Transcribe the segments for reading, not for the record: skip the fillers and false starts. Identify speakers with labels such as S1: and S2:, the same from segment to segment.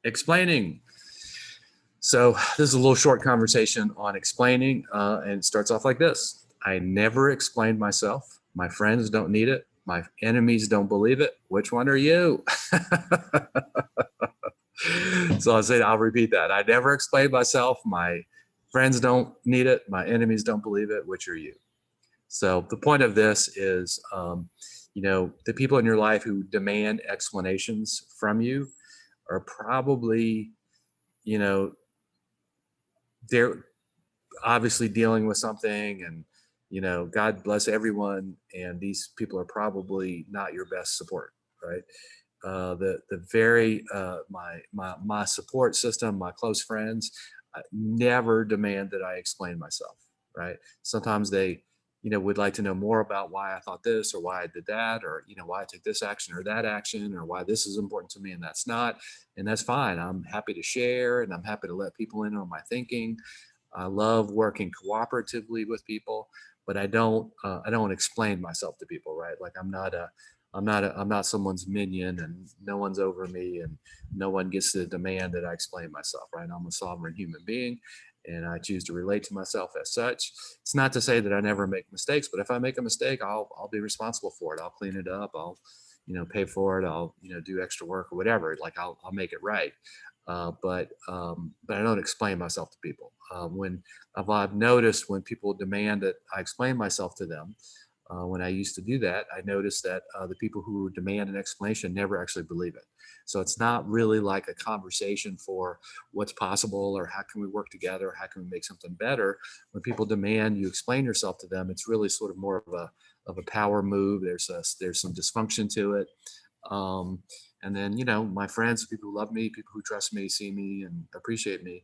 S1: Explaining. So this is a little short conversation on explaining, and it starts off like this. I never explained myself. My friends don't need it. My enemies don't believe it. Which one are you? So I'll repeat that. I never explained myself. My friends don't need it. My enemies don't believe it. Which are you? So the point of this is, the people in your life who demand explanations from you are probably, you know, they're obviously dealing with something, and God bless everyone, and these people are probably not your best support, right? The very my support system, my close friends, never demand that I explain myself, right? Sometimes they would like to know more about why I thought this, or why I did that, or why I took this action or that action, or why this is important to me and that's not. And that's fine. I'm happy to share, and I'm happy to let people in on my thinking. I love working cooperatively with people, but I don't explain myself to people, right? Like I'm not someone's minion, and no one's over me, and no one gets to demand that I explain myself, right? I'm a sovereign human being, and I choose to relate to myself as such. It's not to say that I never make mistakes, but if I make a mistake, I'll be responsible for it. I'll clean it up. I'll pay for it. I'll do extra work or whatever. Like I'll make it right. But I don't explain myself to people. When I've noticed when people demand that I explain myself to them, when I used to do that, I noticed that the people who demand an explanation never actually believe it. So it's not really like a conversation for what's possible, or how can we work together, how can we make something better. When people demand you explain yourself to them, it's really sort of more of a power move. There's some dysfunction to it. Um, and then, my friends, people who love me, people who trust me, see me, and appreciate me,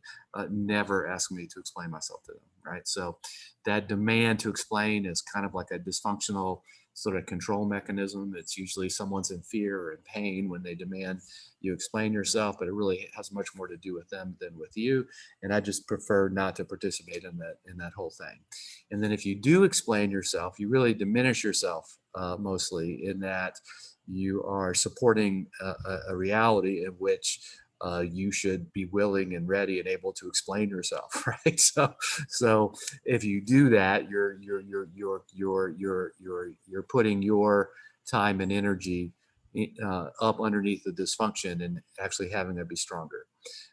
S1: never ask me to explain myself to them, right? So that demand to explain is kind of like a dysfunctional sort of control mechanism. It's usually someone's in fear or in pain when they demand you explain yourself, but it really has much more to do with them than with you. And I just prefer not to participate in that whole thing. And then if you do explain yourself, you really diminish yourself, mostly in that you are supporting a reality in which you should be willing and ready and able to explain yourself, right? So if you do that, you're putting your time and energy up underneath the dysfunction, and actually having it be stronger.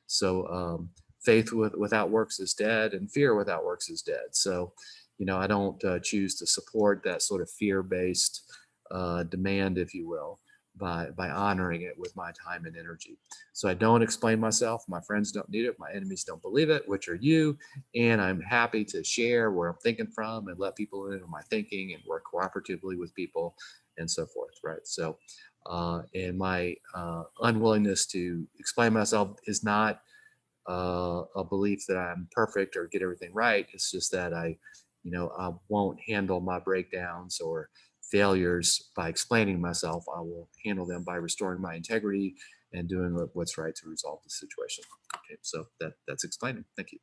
S1: So faith without works is dead, and fear without works is dead. So I don't choose to support that sort of fear-based demand, if you will, by honoring it with my time and energy. So I don't explain myself. My friends don't need it. My enemies don't believe it, which are you. And I'm happy to share where I'm thinking from, and let people in on my thinking, and work cooperatively with people, and so forth, right? So, and my unwillingness to explain myself is not a belief that I'm perfect or get everything right. It's just that I won't handle my breakdowns or failures by explaining myself. I will handle them by restoring my integrity and doing what's right to resolve the situation. Okay, so that's explaining. Thank you.